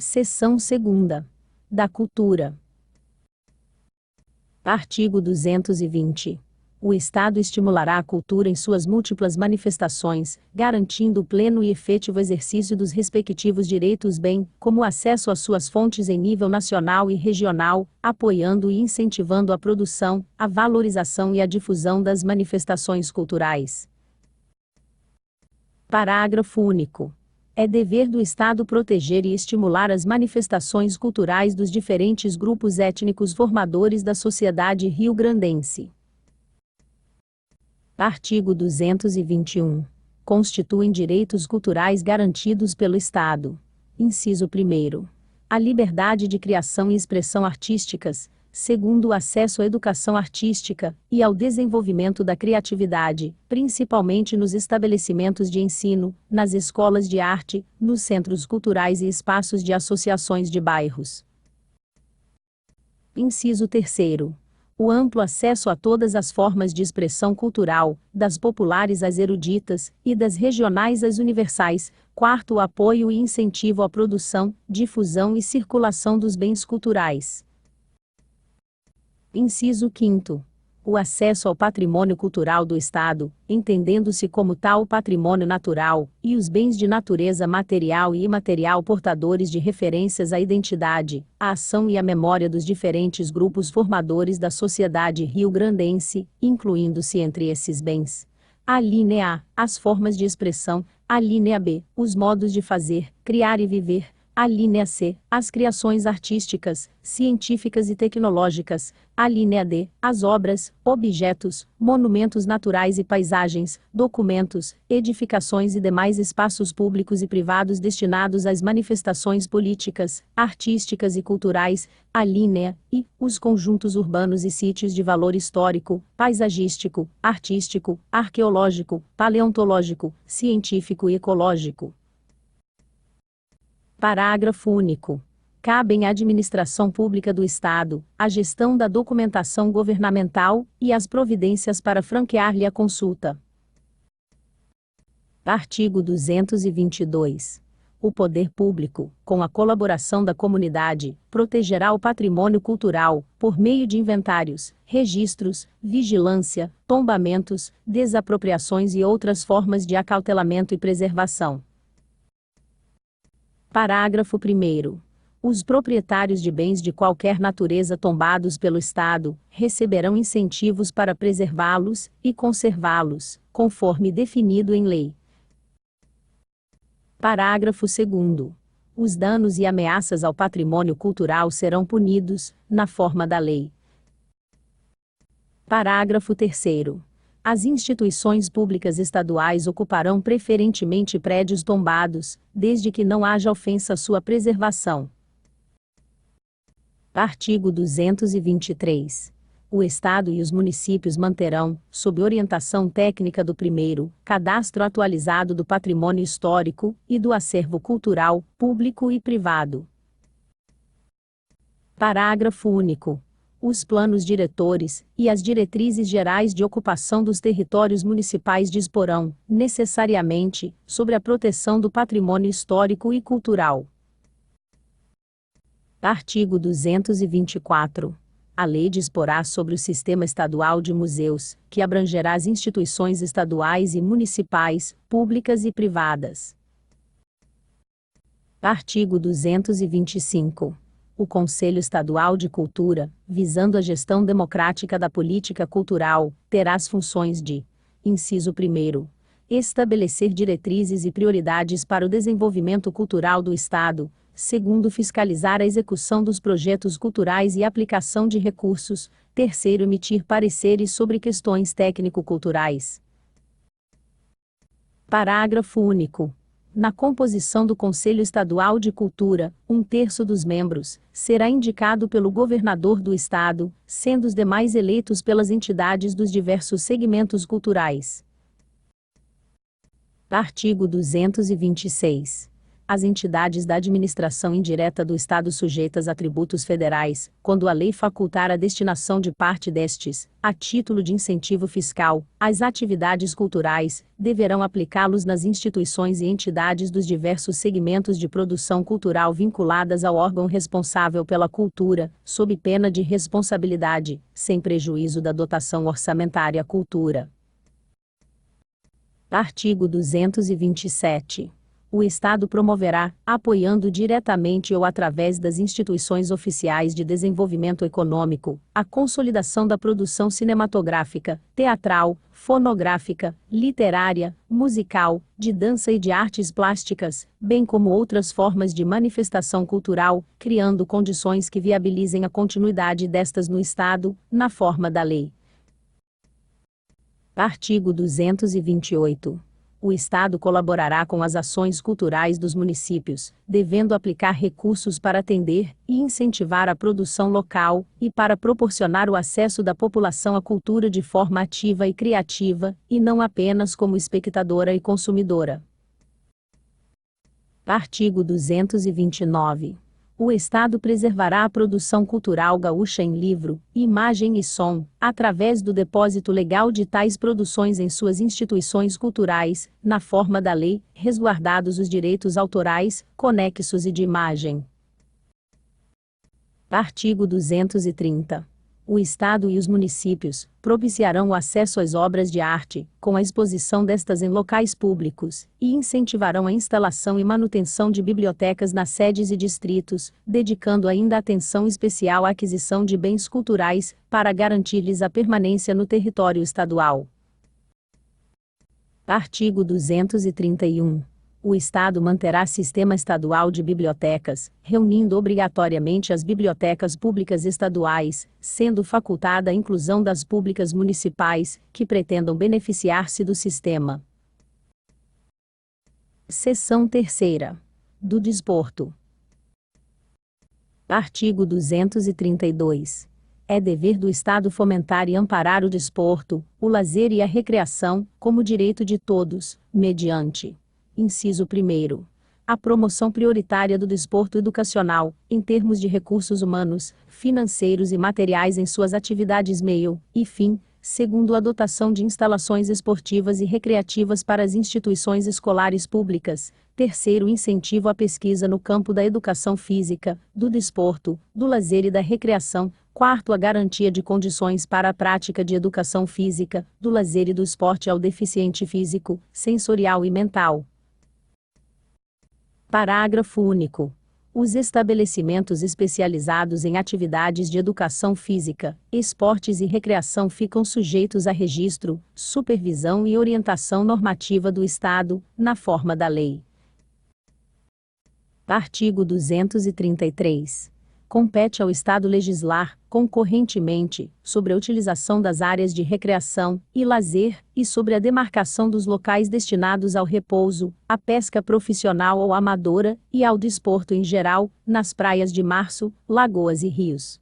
Seção 2ª. Da Cultura. Artigo 220. O Estado estimulará a cultura em suas múltiplas manifestações, garantindo o pleno e efetivo exercício dos respectivos direitos bem como o acesso às suas fontes em nível nacional e regional, apoiando e incentivando a produção, a valorização e a difusão das manifestações culturais. Parágrafo único. É dever do Estado proteger e estimular as manifestações culturais dos diferentes grupos étnicos formadores da sociedade rio-grandense. Artigo 221. Constituem direitos culturais garantidos pelo Estado. Inciso 1º. A liberdade de criação e expressão artísticas, segundo o acesso à educação artística e ao desenvolvimento da criatividade, principalmente nos estabelecimentos de ensino, nas escolas de arte, nos centros culturais e espaços de associações de bairros. Inciso 3º. O amplo acesso a todas as formas de expressão cultural, das populares às eruditas, e das regionais às universais. 4º. O apoio e incentivo à produção, difusão e circulação dos bens culturais. Inciso 5º. O acesso ao patrimônio cultural do Estado, entendendo-se como tal o patrimônio natural, e os bens de natureza material e imaterial portadores de referências à identidade, à ação e à memória dos diferentes grupos formadores da sociedade rio-grandense, incluindo-se entre esses bens: alínea A, as formas de expressão; alínea B, os modos de fazer, criar e viver; alínea C, as criações artísticas, científicas e tecnológicas; alínea D, as obras, objetos, monumentos naturais e paisagens, documentos, edificações e demais espaços públicos e privados destinados às manifestações políticas, artísticas e culturais; alínea I, os conjuntos urbanos e sítios de valor histórico, paisagístico, artístico, arqueológico, paleontológico, científico e ecológico. Parágrafo único. Cabem à administração pública do Estado a gestão da documentação governamental e as providências para franquear-lhe a consulta. Artigo 222. O poder público, com a colaboração da comunidade, protegerá o patrimônio cultural, por meio de inventários, registros, vigilância, tombamentos, desapropriações e outras formas de acautelamento e preservação. Parágrafo 1º. Os proprietários de bens de qualquer natureza tombados pelo Estado receberão incentivos para preservá-los e conservá-los, conforme definido em lei. Parágrafo 2º. Os danos e ameaças ao patrimônio cultural serão punidos, na forma da lei. Parágrafo 3º. As instituições públicas estaduais ocuparão preferentemente prédios tombados, desde que não haja ofensa à sua preservação. Artigo 223. O Estado e os municípios manterão, sob orientação técnica do primeiro, cadastro atualizado do patrimônio histórico e do acervo cultural, público e privado. Parágrafo único. Os planos diretores e as diretrizes gerais de ocupação dos territórios municipais disporão, necessariamente, sobre a proteção do patrimônio histórico e cultural. Artigo 224. A lei disporá sobre o Sistema Estadual de Museus, que abrangerá as instituições estaduais e municipais, públicas e privadas. Artigo 225. O Conselho Estadual de Cultura, visando a gestão democrática da política cultural, terá as funções de: inciso 1º, estabelecer diretrizes e prioridades para o desenvolvimento cultural do Estado; segundo, fiscalizar a execução dos projetos culturais e aplicação de recursos; terceiro, emitir pareceres sobre questões técnico-culturais. Parágrafo único. Na composição do Conselho Estadual de Cultura, 1/3 dos membros será indicado pelo governador do Estado, sendo os demais eleitos pelas entidades dos diversos segmentos culturais. Artigo 226. as entidades da administração indireta do Estado sujeitas a tributos federais, quando a lei facultar a destinação de parte destes, a título de incentivo fiscal, às atividades culturais, deverão aplicá-los nas instituições e entidades dos diversos segmentos de produção cultural vinculadas ao órgão responsável pela cultura, sob pena de responsabilidade, sem prejuízo da dotação orçamentária à cultura. Artigo 227. O Estado promoverá, apoiando diretamente ou através das instituições oficiais de desenvolvimento econômico, a consolidação da produção cinematográfica, teatral, fonográfica, literária, musical, de dança e de artes plásticas, bem como outras formas de manifestação cultural, criando condições que viabilizem a continuidade destas no Estado, na forma da lei. Artigo 228. O Estado colaborará com as ações culturais dos municípios, devendo aplicar recursos para atender e incentivar a produção local, e para proporcionar o acesso da população à cultura de forma ativa e criativa, e não apenas como espectadora e consumidora. Artigo 229. O Estado preservará a produção cultural gaúcha em livro, imagem e som, através do depósito legal de tais produções em suas instituições culturais, na forma da lei, resguardados os direitos autorais, conexos e de imagem. Artigo 230. O Estado e os municípios propiciarão o acesso às obras de arte, com a exposição destas em locais públicos, e incentivarão a instalação e manutenção de bibliotecas nas sedes e distritos, dedicando ainda atenção especial à aquisição de bens culturais, para garantir-lhes a permanência no território estadual. Artigo 231. O Estado manterá sistema estadual de bibliotecas, reunindo obrigatoriamente as bibliotecas públicas estaduais, sendo facultada a inclusão das públicas municipais, que pretendam beneficiar-se do sistema. Seção 3ª. Do Desporto. Artigo 232. É dever do Estado fomentar e amparar o desporto, o lazer e a recreação, como direito de todos, mediante: Inciso 1º. A promoção prioritária do desporto educacional, em termos de recursos humanos, financeiros e materiais em suas atividades meio e fim. Segundo, a dotação de instalações esportivas e recreativas para as instituições escolares públicas. Terceiro, incentivo à pesquisa no campo da educação física, do desporto, do lazer e da recreação. Quarto, a garantia de condições para a prática de educação física, do lazer e do esporte ao deficiente físico, sensorial e mental. Parágrafo único. Os estabelecimentos especializados em atividades de educação física, esportes e recreação ficam sujeitos a registro, supervisão e orientação normativa do Estado, na forma da lei. Artigo 233. Compete ao Estado legislar, concorrentemente, sobre a utilização das áreas de recreação e lazer, e sobre a demarcação dos locais destinados ao repouso, à pesca profissional ou amadora, e ao desporto em geral, nas praias de março, lagoas e rios.